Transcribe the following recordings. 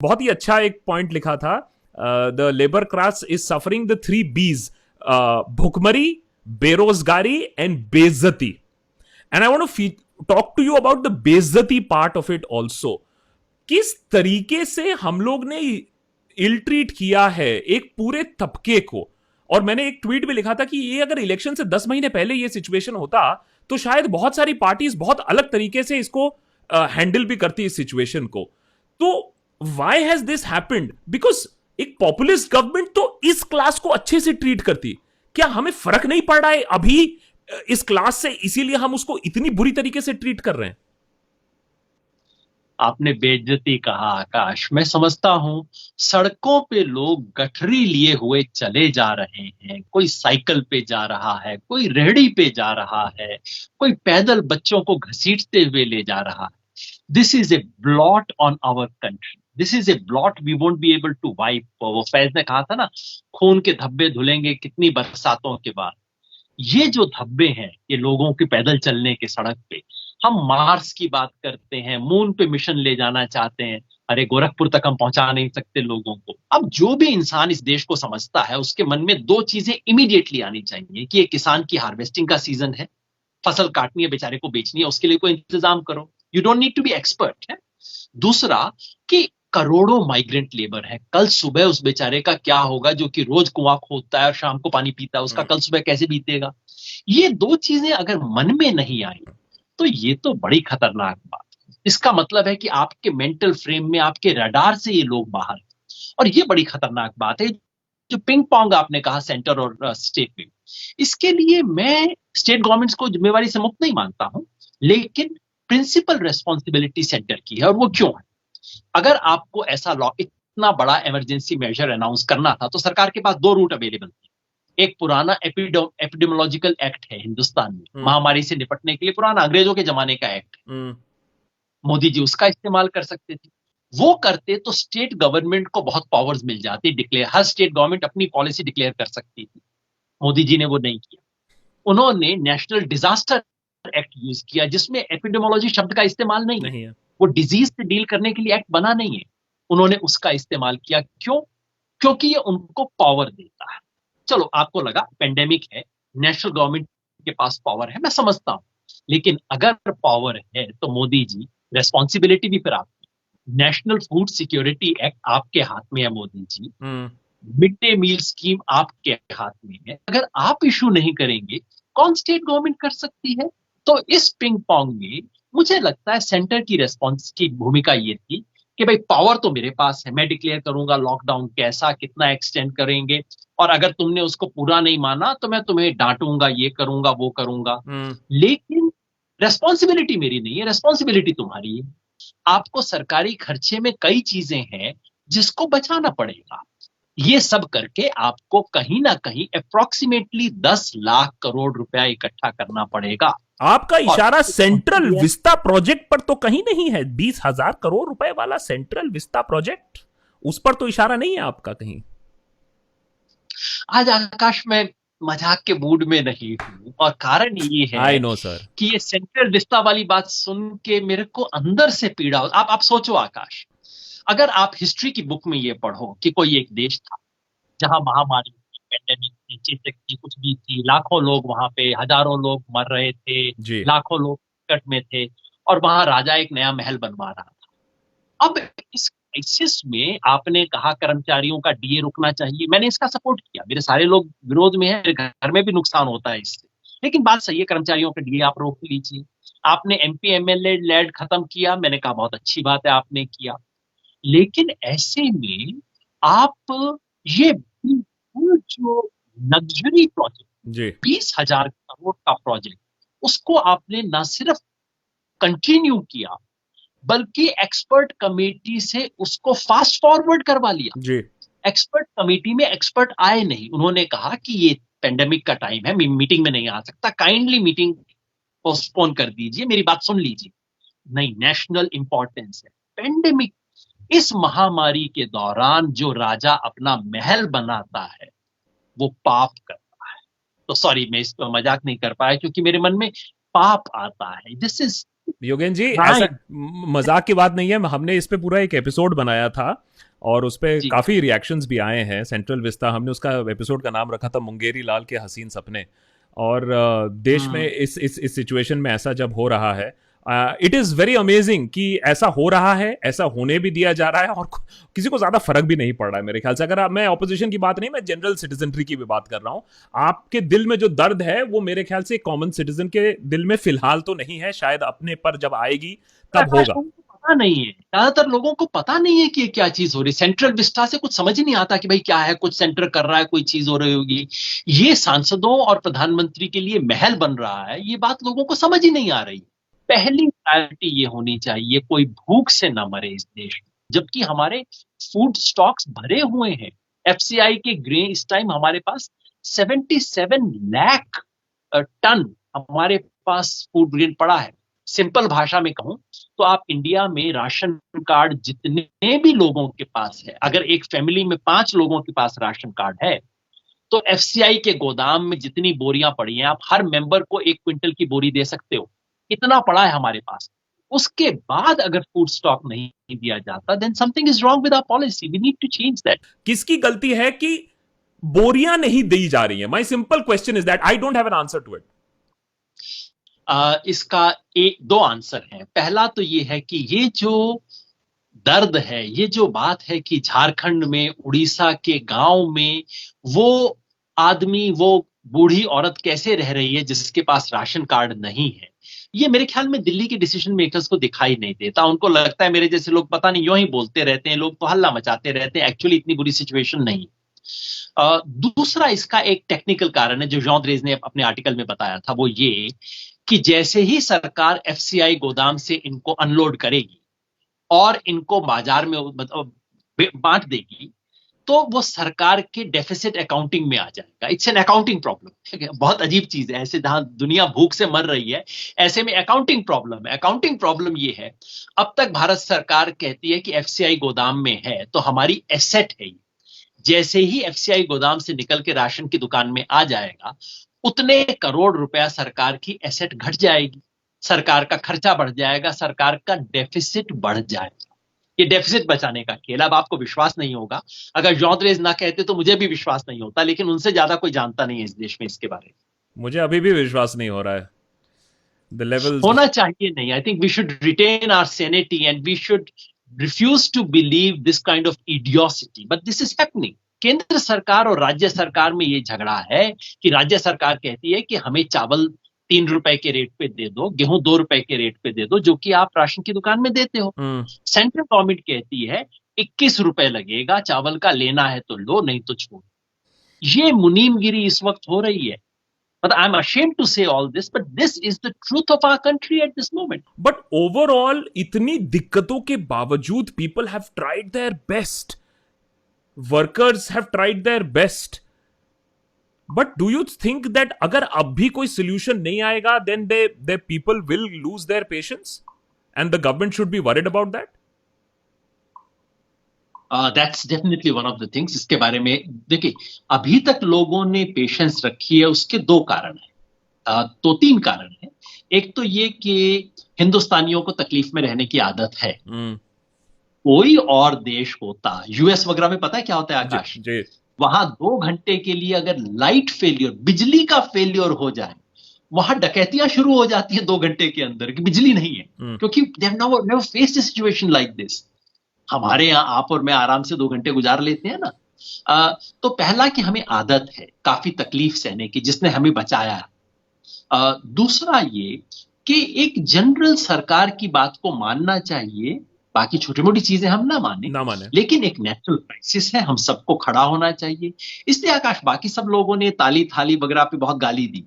बहुत ही अच्छा एक पॉइंट लिखा था, the labour class is suffering the 3 B's, भुखमरी, बेरोजगारी एंड बेइज्जती. And I want to talk to you about the बेइज्जती पार्ट ऑफ इट ऑल्सो. किस तरीके से हम लोग ने इल ट्रीट किया है एक पूरे तबके को. और मैंने एक ट्वीट भी लिखा था कि ये अगर इलेक्शन से 10 महीने पहले ये सिचुएशन होता तो शायद बहुत सारी पार्टीज बहुत अलग तरीके से इसको हैंडल भी करती इस सिचुएशन को. तो why has this happened? Because एक पॉपुलिस्ट गवर्नमेंट तो इस क्लास को अच्छे से ट्रीट करती. क्या हमें फर्क नहीं पड़ रहा है अभी इस क्लास से, इसीलिए हम उसको इतनी बुरी तरीके से ट्रीट कर रहे हैं? आपने बेइज्जती कहा आकाश, मैं समझता हूं सड़कों पे लोग गठरी लिए हुए चले जा रहे हैं, कोई साइकिल पे जा रहा है, कोई रेहड़ी पे जा रहा है, कोई पैदल बच्चों को घसीटते हुए ले जा रहा है. This is a blot on our country, this is a blot we won't be able to wipe. वो फैज ने कहा था ना, खून के धब्बे धुलेंगे कितनी बरसातों के बाद. ये जो धब्बे हैं ये लोगों के पैदल चलने के सड़क पे. हम मार्स की बात करते हैं, मून पे मिशन ले जाना चाहते हैं, अरे गोरखपुर तक हम पहुंचा नहीं सकते लोगों को. अब जो भी इंसान इस देश को समझता है उसके मन में दो चीजें इमीडिएटली आनी चाहिए कि ये किसान की हार्वेस्टिंग का सीजन है, फसल काटनी है, बेचारे को बेचनी है, उसके लिए कोई इंतजाम करो. You don't need to be expert है. दूसरा कि करोड़ों माइग्रेंट लेबर है, कल सुबह उस बेचारे का क्या होगा जो कि रोज कुआं खोदता है और शाम को पानी पीता है, उसका कल सुबह कैसे बीतेगा. ये दो चीजें अगर मन में नहीं आई तो ये तो बड़ी खतरनाक बात है. इसका मतलब है कि आपके मेंटल फ्रेम में, आपके रडार से ये लोग बाहर हैं. और ये बड़ी खतरनाक बात है. जो पिंग पोंग आपने कहा सेंटर और स्टेट में, इसके लिए मैं स्टेट गवर्नमेंट्स को जिम्मेवारी से मुक्त नहीं मानता हूं, लेकिन प्रिंसिपल रेस्पॉन्सिबिलिटी सेंटर की है. और वो क्यों है? अगर आपको ऐसा लॉ, इतना बड़ा इमरजेंसी मेजर अनाउंस करना था तो सरकार के पास दो रूट अवेलेबल थे. एक पुराना एपिडेमोलॉजिकल एक्ट है हिंदुस्तान में, महामारी से निपटने के लिए पुराना अंग्रेजों के जमाने का एक्ट है. मोदी जी उसका इस्तेमाल कर सकते थे. वो करते तो स्टेट गवर्नमेंट को बहुत पावर्स मिल जाती, डिक्लेयर, हर स्टेट गवर्नमेंट अपनी पॉलिसी डिक्लेयर कर सकती थी. मोदी जी ने वो नहीं किया. उन्होंने नेशनल डिजास्टर एक्ट यूज किया जिसमें एपिडेमोलॉजी शब्द का इस्तेमाल नहीं है. वो डिजीज से डील करने के लिए एक्ट बना नहीं है. उन्होंने उसका इस्तेमाल किया. क्यों? क्योंकि ये उनको पावर देता है. चलो आपको लगा पेंडेमिक है, नेशनल गवर्नमेंट के पास पावर है, मैं समझता हूं. लेकिन अगर पावर है तो मोदी जी, रेस्पॉन्सिबिलिटी भी फिर आपकी. नेशनल फूड सिक्योरिटी एक्ट आपके हाथ में है Modi ji. Mid day meal scheme आपके हाथ में है. अगर आप इशू नहीं करेंगे कौन स्टेट गवर्नमेंट कर सकती है? तो इस पिंग पोंग में मुझे लगता है सेंटर की रेस्पॉन्स की भूमिका ये थी कि भाई पावर तो मेरे पास है, मैं डिक्लेयर करूंगा लॉकडाउन कैसा, कितना एक्सटेंड करेंगे, और अगर तुमने उसको पूरा नहीं माना तो मैं तुम्हें डांटूंगा, ये करूंगा, वो करूंगा. लेकिन रेस्पॉन्सिबिलिटी मेरी नहीं है, रेस्पॉन्सिबिलिटी तुम्हारी है. आपको सरकारी खर्चे में कई चीजें हैं जिसको बचाना पड़ेगा. ये सब करके आपको कहीं ना कहीं अप्रोक्सीमेटली 10 लाख करोड़ रुपया इकट्ठा करना पड़ेगा. आपका इशारा सेंट्रल विस्ता प्रोजेक्ट पर तो कहीं नहीं है. 20,000 करोड़ रुपए वाला सेंट्रल विस्ता प्रोजेक्ट, उस पर तो इशारा नहीं है आपका कहीं. आज आकाश में मजाक के मूड में नहीं हूं, और कारण ये है आई नो सर कि ये सेंट्रल विस्ता वाली बात सुन के मेरे को अंदर से पीड़ा हो. आप सोचो आकाश, अगर आप हिस्ट्री की बुक में ये पढ़ो कि कोई एक देश था जहां महामारी थी, पेंडेमिक थी, चेचक थी, कुछ भी थी, लाखों लोग वहां पे, हजारों लोग मर रहे थे, लाखों लोग संकट में थे, और वहां राजा एक नया महल बनवा रहा था. अब इस क्राइसिस में आपने कहा कर्मचारियों का डीए रुकना चाहिए, मैंने इसका सपोर्ट किया. मेरे सारे लोग विरोध में है, घर में भी नुकसान होता है इससे, लेकिन बात सही है, कर्मचारियों का डीए आप रोक लीजिए. आपने एमपी एमएलए लेड खत्म किया, मैंने कहा बहुत अच्छी बात है आपने किया. लेकिन ऐसे में आप ये जो लग्जरी प्रोजेक्ट 20,000 करोड़ का प्रोजेक्ट, उसको आपने ना सिर्फ कंटिन्यू किया बल्कि एक्सपर्ट कमेटी से उसको फास्ट फॉरवर्ड करवा लिया. एक्सपर्ट कमेटी में एक्सपर्ट आए नहीं, उन्होंने कहा कि ये पेंडेमिक का टाइम है, मीटिंग में नहीं आ सकता, काइंडली मीटिंग पोस्टपोन कर दीजिए, मेरी बात सुन लीजिए. नहीं, नेशनल इंपॉर्टेंस है पेंडेमिक. इस महामारी के दौरान जो राजा अपना महल बनाता है वो पाप करता है. तो सॉरी, मैं इस पर मजाक नहीं कर पाया क्योंकि मेरे मन में पाप आता है. दिस इज योगेन जी, ऐसा राइट। मजाक की बात नहीं है, हमने इस पे पूरा एक एपिसोड बनाया था और उस पे जी। काफी रिएक्शंस भी आए हैं। सेंट्रल विस्ता, हमने उसका एपिसोड का नाम रखा था मुंगेरी लाल के हसीन सपने। और देश में हम्म। इस सिचुएशन में ऐसा जब हो रहा है, इट इज वेरी अमेजिंग कि ऐसा हो रहा है, ऐसा होने भी दिया जा रहा है और किसी को ज्यादा फर्क भी नहीं पड़ रहा है मेरे ख्याल से। अगर मैं ऑपोजिशन की बात नहीं, मैं जनरल सिटीजनरी की भी बात कर रहा हूं। आपके दिल में जो दर्द है वो मेरे ख्याल से कॉमन सिटीजन के दिल में फिलहाल तो नहीं है, शायद अपने पर जब आएगी तब आकाश, होगा। लोगों को पता नहीं है, ज्यादातर लोगों को पता नहीं है कि ये क्या चीज हो रही। सेंट्रल विस्टा से कुछ समझ ही नहीं आता कि भाई क्या है, कुछ सेंटर कर रहा है, कोई चीज हो रही होगी। ये सांसदों और प्रधानमंत्री के लिए महल बन रहा है, ये बात लोगों को समझ ही नहीं आ रही। पहली प्रायोरिटी ये होनी चाहिए, कोई भूख से ना मरे इस देश में, जबकि हमारे फूड स्टॉक्स भरे हुए हैं। एफसीआई के ग्रेन इस टाइम हमारे पास 77 लाख टन हमारे पास फूड ग्रेन पड़ा है। सिंपल भाषा में कहूं तो आप इंडिया में राशन कार्ड जितने भी लोगों के पास है, अगर एक फैमिली में 5 लोगों के पास राशन कार्ड है, तो एफसीआई के गोदाम में जितनी बोरियां पड़ी हैं, आप हर मेंबर को 1 क्विंटल की बोरी दे सकते हो। इतना पड़ा है हमारे पास। उसके बाद अगर फूड स्टॉक नहीं दिया जाता, then something is wrong with our policy, we need to change that. किसकी गलती है कि बोरियां नहीं दी जा रही हैं? My simple question is that, I don't have an answer to it. इसका एक दो आंसर है। पहला तो ये है कि ये जो दर्द है, ये जो बात है कि झारखंड में, उड़ीसा के गांव में वो आदमी, वो बूढ़ी औरत कैसे रह रही है जिसके पास राशन कार्ड नहीं है, ये मेरे ख्याल में दिल्ली के डिसीजन मेकर्स को दिखाई नहीं देता। उनको लगता है मेरे जैसे लोग पता नहीं यूं ही बोलते रहते हैं, लोग तो हल्ला मचाते रहते हैं, एक्चुअली इतनी बुरी सिचुएशन नहीं। दूसरा इसका एक टेक्निकल कारण है जो जॉन द्रेज ने अपने आर्टिकल में बताया था, वो ये कि जैसे ही सरकार एफसीआई गोदाम से इनको अनलोड करेगी और इनको बाजार में मतलब बांट देगी, तो वो सरकार के डेफिसिट अकाउंटिंग में आ जाएगा। इट्स एन अकाउंटिंग प्रॉब्लम, ठीक है। बहुत अजीब चीज है, ऐसे जहां दुनिया भूख से मर रही है, ऐसे में अकाउंटिंग प्रॉब्लम है। अकाउंटिंग प्रॉब्लम ये है, अब तक भारत सरकार कहती है कि एफसीआई गोदाम में है तो हमारी एसेट है। जैसे ही एफसीआई गोदाम से निकल के राशन की दुकान में आ जाएगा, उतने करोड़ रुपया सरकार की एसेट घट जाएगी, सरकार का खर्चा बढ़ जाएगा, सरकार का डेफिसिट बढ़ जाएगा। ये डेफिसिट बचाने का खेल। अब आपको विश्वास नहीं होगा, अगर जॉर्ज ना कहते तो मुझे भी विश्वास नहीं होता, लेकिन उनसे ज्यादा कोई जानता नहीं है इस देश में इसके बारे में। मुझे अभी भी विश्वास नहीं हो रहा है, द लेवल्स। होना चाहिए नहीं। I think we should retain our sanity and we should refuse to believe this kind of idiocy, but this is happening. केंद्र सरकार और राज्य सरकार में ये झगड़ा है कि राज्य सरकार कहती है कि हमें चावल 3 रुपए के रेट पे दे दो, गेहूं 2 रुपए के रेट पे दे दो, जो कि आप राशन की दुकान में देते हो। सेंट्रल गवर्नमेंट कहती है 21 रुपए लगेगा, चावल का लेना है तो लो, नहीं तो छोड़ो। ये मुनीमगिरी इस वक्त हो रही है। But I'm ashamed to say all this, but this is the truth of our country at this moment. But overall इतनी दिक्कतों के बावजूद people have tried their best, workers have tried their best. But do you think that अगर अब भी कोई solution नहीं आएगा, then they people will lose their patience and the government should be worried about that? That's definitely one of the things. इसके बारे में देखिए, अभी तक लोगों ने पेशेंस रखी है, उसके दो कारण है, तो 3 कारण है। एक तो ये कि हिंदुस्तानियों को तकलीफ में रहने की आदत है। कोई और देश होता, यूएस वगैरह में पता है क्या होता है आकाश, वहां 2 घंटे के लिए अगर लाइट फेलियर, बिजली का फेलियर हो जाए, वहां डकैतियां शुरू हो जाती है 2 घंटे के अंदर कि बिजली नहीं है, क्योंकि they have never faced a situation like this. हमारे यहाँ आप और मैं आराम से 2 घंटे गुजार लेते हैं ना। तो पहला कि हमें आदत है काफी तकलीफ सहने की, जिसने हमें बचाया। दूसरा ये कि एक जनरल सरकार की बात को मानना चाहिए, बाकी छोटी मोटी चीजें हम ना माने, लेकिन एक नेशनल क्राइसिस है, हम सबको खड़ा होना चाहिए। इसलिए आकाश, बाकी सब लोगों ने ताली थाली वगैरह पे बहुत गाली दी,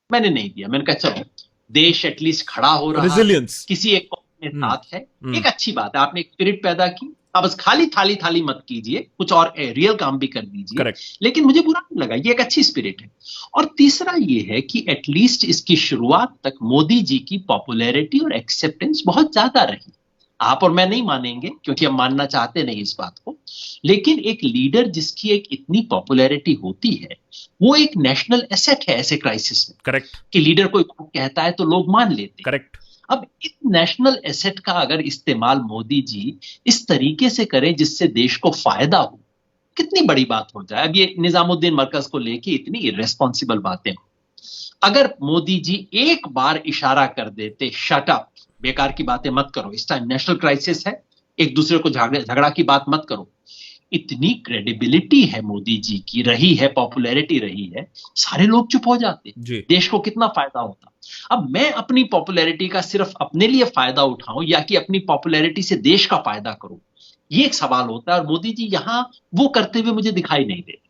मैंने नहीं दिया। मैंने कहा चलो, देश एटलीस्ट खड़ा हो रहा है, किसी एक साथ है, एक अच्छी बात है। आपने एक स्पिरिट पैदा की, आप बस खाली थाली थाली मत कीजिए, कुछ और रियल काम भी कर दीजिए। लेकिन मुझे बुरा नहीं लगा, ये एक अच्छी स्पिरिट है। और तीसरा ये है कि एटलीस्ट इसकी शुरुआत तक मोदी जी की पॉपुलैरिटी और एक्सेप्टेंस बहुत ज्यादा रही। आप और मैं नहीं मानेंगे क्योंकि हम मानना चाहते नहीं इस बात को, लेकिन एक लीडर जिसकी एक इतनी पॉपुलैरिटी होती है, वो एक नेशनल एसेट है ऐसे क्राइसिस में। करेक्ट। कि लीडर कोई कहता है तो लोग मान लेते हैं। करेक्ट। अब इस नेशनल एसेट का अगर इस्तेमाल मोदी जी इस तरीके से करें जिससे देश को फायदा हो, कितनी बड़ी बात हो जाए। अब ये निजामुद्दीन मरकज को लेके इतनी इरेस्पॉन्सिबल बातें, अगर मोदी जी एक बार इशारा कर देते, शट अप, बेकार की बातें मत करो, इस टाइम नेशनल क्राइसिस है, एक दूसरे को झगड़ा की बात मत करो, इतनी क्रेडिबिलिटी है मोदी जी की, रही है, पॉपुलैरिटी रही है, सारे लोग चुप हो जाते, जी। देश को कितना फायदा होता। अब मैं अपनी पॉपुलैरिटी का सिर्फ अपने लिए फायदा उठाऊं या कि अपनी पॉपुलैरिटी से देश का फायदा करूं, ये एक सवाल होता है, और मोदी जी यहां वो करते हुए मुझे दिखाई नहीं देते।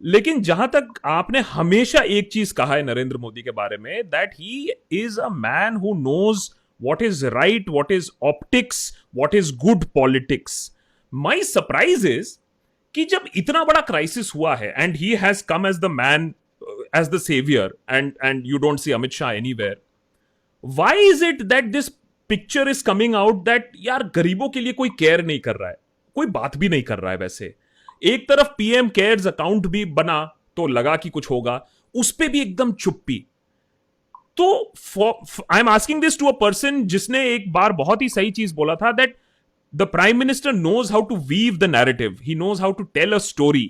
लेकिन जहां तक आपने हमेशा एक चीज कहा है नरेंद्र मोदी के बारे में, that he is a man who knows what is right, what is optics, what is good politics. My surprise is कि जब इतना बड़ा क्राइसिस हुआ है and he has come as the man, as the saviour, and you don't see Amit Shah anywhere, why is it that this picture is coming out that यार गरीबों के लिए कोई केयर नहीं कर रहा है, कोई बात भी नहीं कर रहा है। वैसे एक तरफ पीएम केयर्स अकाउंट भी बना तो लगा कि कुछ होगा, उस पे भी एकदम चुप्पी। तो I am asking this to a person जिसने एक बार बहुत ही सही चीज बोला था, that the prime minister knows how to weave the narrative, he knows how to tell a story.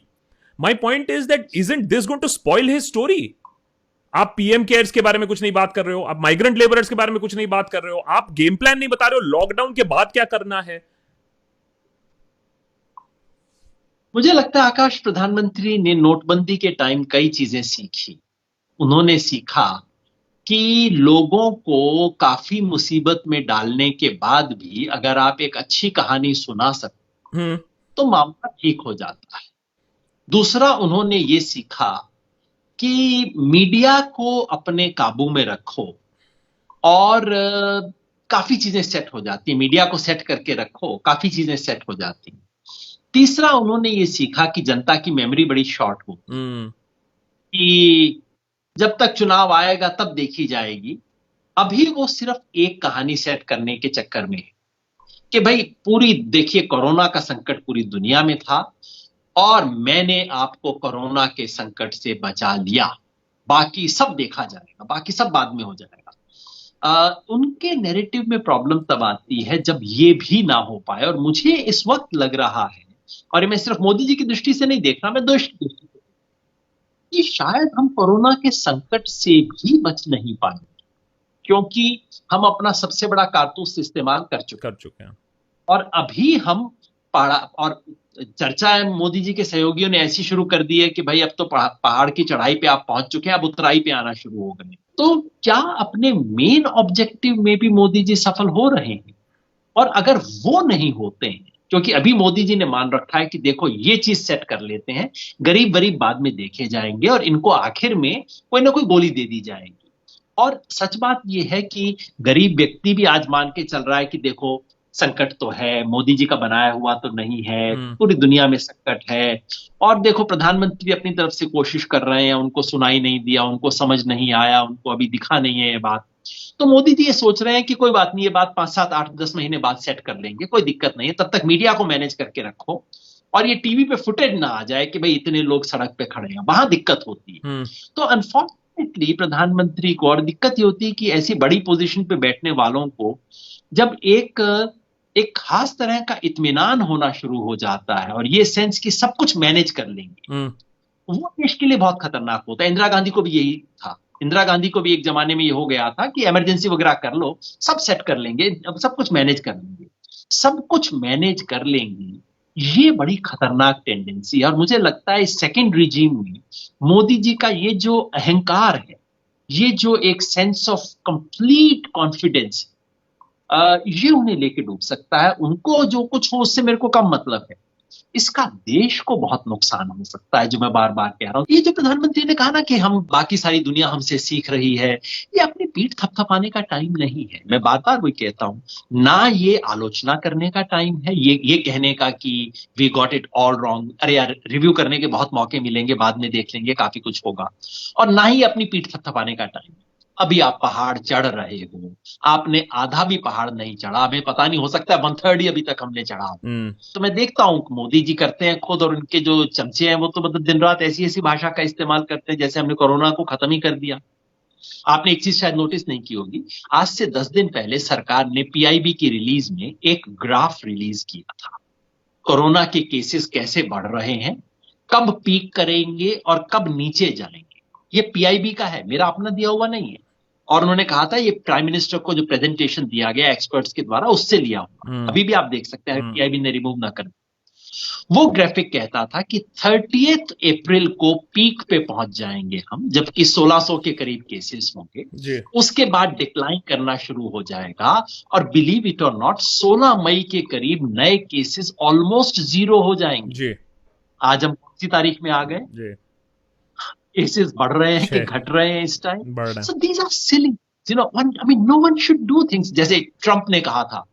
My point is that isn't this going to spoil his story? आप पीएम केयर्स के बारे में कुछ नहीं बात कर रहे हो, आप माइग्रेंट लेबरर्स के बारे में कुछ नहीं बात कर रहे हो, आप गेम प्लान नहीं बता रहे हो लॉकडाउन के बाद क्या करना है। मुझे लगता है आकाश, प्रधानमंत्री ने नोटबंदी के टाइम कई चीजें सीखी। उन्होंने सीखा कि लोगों को काफी मुसीबत में डालने के बाद भी अगर आप एक अच्छी कहानी सुना सकते तो मामला ठीक हो जाता है। दूसरा, उन्होंने ये सीखा कि मीडिया को अपने काबू में रखो और काफी चीजें सेट हो जाती हैं, मीडिया को सेट करके रखो, काफी चीजें सेट हो जाती हैं। तीसरा, उन्होंने ये सीखा कि जनता की मेमोरी बड़ी शॉर्ट होती है, कि जब तक चुनाव आएगा तब देखी जाएगी। अभी वो सिर्फ एक कहानी सेट करने के चक्कर में है कि भाई पूरी देखिए, कोरोना का संकट पूरी दुनिया में था और मैंने आपको कोरोना के संकट से बचा लिया, बाकी सब देखा जाएगा, बाकी सब बाद में हो जाएगा। उनके नैरेटिव में प्रॉब्लम तब आती है जब ये भी ना हो पाए, और मुझे इस वक्त लग रहा है, और ये मैं सिर्फ मोदी जी की दृष्टि से नहीं देख रहा, मैं देश की दृष्टि से, कि शायद हम कोरोना के संकट से भी बच नहीं पाएंगे, क्योंकि हम अपना सबसे बड़ा कारतूस इस्तेमाल कर चुके हैं। और अभी हम पहाड़, और चर्चा है मोदी जी के सहयोगियों ने ऐसी शुरू कर दी है कि भाई अब तो पहाड़ की चढ़ाई पे आप पहुंच चुके हैं, अब उतराई पे आना शुरू हो गए। तो क्या अपने मेन ऑब्जेक्टिव में भी मोदी जी सफल हो रहे हैं? और अगर वो नहीं होते हैं, क्योंकि अभी मोदी जी ने मान रखा है कि देखो ये चीज सेट कर लेते हैं, गरीब गरीब बाद में देखे जाएंगे और इनको आखिर में कोई ना कोई गोली दे दी जाएगी। और सच बात यह है कि गरीब व्यक्ति भी आज मान के चल रहा है कि देखो संकट तो है, मोदी जी का बनाया हुआ तो नहीं है, पूरी दुनिया में संकट है, और देखो प्रधानमंत्री अपनी तरफ से कोशिश कर रहे हैं, उनको सुनाई नहीं दिया, उनको समझ नहीं आया, उनको अभी दिखा नहीं है ये बात। तो मोदी जी ये सोच रहे हैं कि कोई बात नहीं, ये बात 5, 7, 8, 10 महीने बाद सेट कर लेंगे, कोई दिक्कत नहीं है, तब तक मीडिया को मैनेज करके रखो और ये टीवी पे फुटेज ना आ जाए कि भाई इतने लोग सड़क पे खड़े हैं, वहां दिक्कत होती है। तो अनफॉर्चुनेटली प्रधानमंत्री को और दिक्कत ये होती है कि ऐसी बड़ी पोजीशन पे बैठने वालों को जब एक खास तरह का इत्मीनान होना शुरू हो जाता है और ये सेंस कि सब कुछ मैनेज कर लेंगे, वो देश के लिए बहुत खतरनाक होता है। इंदिरा गांधी को भी यही था, इंदिरा गांधी को भी एक जमाने में ये हो गया था कि इमरजेंसी वगैरह कर लो, सब सेट कर लेंगे, अब सब कुछ मैनेज कर लेंगे, सब कुछ मैनेज कर लेंगे। ये बड़ी खतरनाक टेंडेंसी है, और मुझे लगता है इस सेकेंड रिजीम में मोदी जी का ये जो अहंकार है, ये जो एक सेंस ऑफ कंप्लीट कॉन्फिडेंस, ये उन्हें लेके डूब सकता है। उनको जो कुछ हो उससे मेरे को कम मतलब है, इसका देश को बहुत नुकसान हो सकता है, जो मैं बार बार कह रहा हूं। ये जो प्रधानमंत्री ने कहा ना कि हम, बाकी सारी दुनिया हमसे सीख रही है, ये अपनी पीठ थपथपाने का टाइम नहीं है। मैं बार बार वही कहता हूं, ना ये आलोचना करने का टाइम है, ये कहने का कि we got it all wrong, अरे यार रिव्यू करने के बहुत मौके मिलेंगे, बाद में देख लेंगे, काफी कुछ होगा, और ना ही अपनी पीठ थपथपाने का टाइम है। अभी आप पहाड़ चढ़ रहे हो, आपने आधा भी पहाड़ नहीं चढ़ा, हमें पता नहीं, हो सकता है 1/3 ही अभी तक हमने चढ़ा। तो मैं देखता हूं मोदी जी करते हैं खुद, और उनके जो चमचे हैं वो तो मतलब दिन रात ऐसी ऐसी भाषा का इस्तेमाल करते हैं जैसे हमने कोरोना को खत्म ही कर दिया। आपने एक चीज शायद नोटिस नहीं की होगी, आज से 10 दिन पहले सरकार ने पीआईबी की रिलीज में एक ग्राफ रिलीज किया था। कोरोना के केसेस कैसे बढ़ रहे हैं, कब पीक करेंगे और कब नीचे जाएंगे, ये पीआईबी का है, मेरा अपना दिया हुआ नहीं है। और उन्होंने कहा था ये प्राइम मिनिस्टर को जो प्रेजेंटेशन दिया गया एक्सपर्ट्स के द्वारा उससे लिया हुआ, अभी भी आप देख सकते हैं पीआईबी ने रिमूव ना कर। वो ग्राफिक कहता था कि 30 अप्रैल को पीक पे पहुंच जाएंगे हम, जबकि 1600 के करीब केसेस होंगे जी उसके बाद डिक्लाइन करना शुरू हो जाएगा और बिलीव इट और नॉट 16 मई के करीब नए केसेस ऑलमोस्ट जीरो हो जाएंगे। जी आज हम कौन सी तारीख में आ गए? जी केसेस बढ़ रहे हैं कि 6 घट रहे हैं इस टाइम? बढ़ रहे हैं। So these are silly, you know, I mean no one should do things जैसे ट्रंप ने कहा था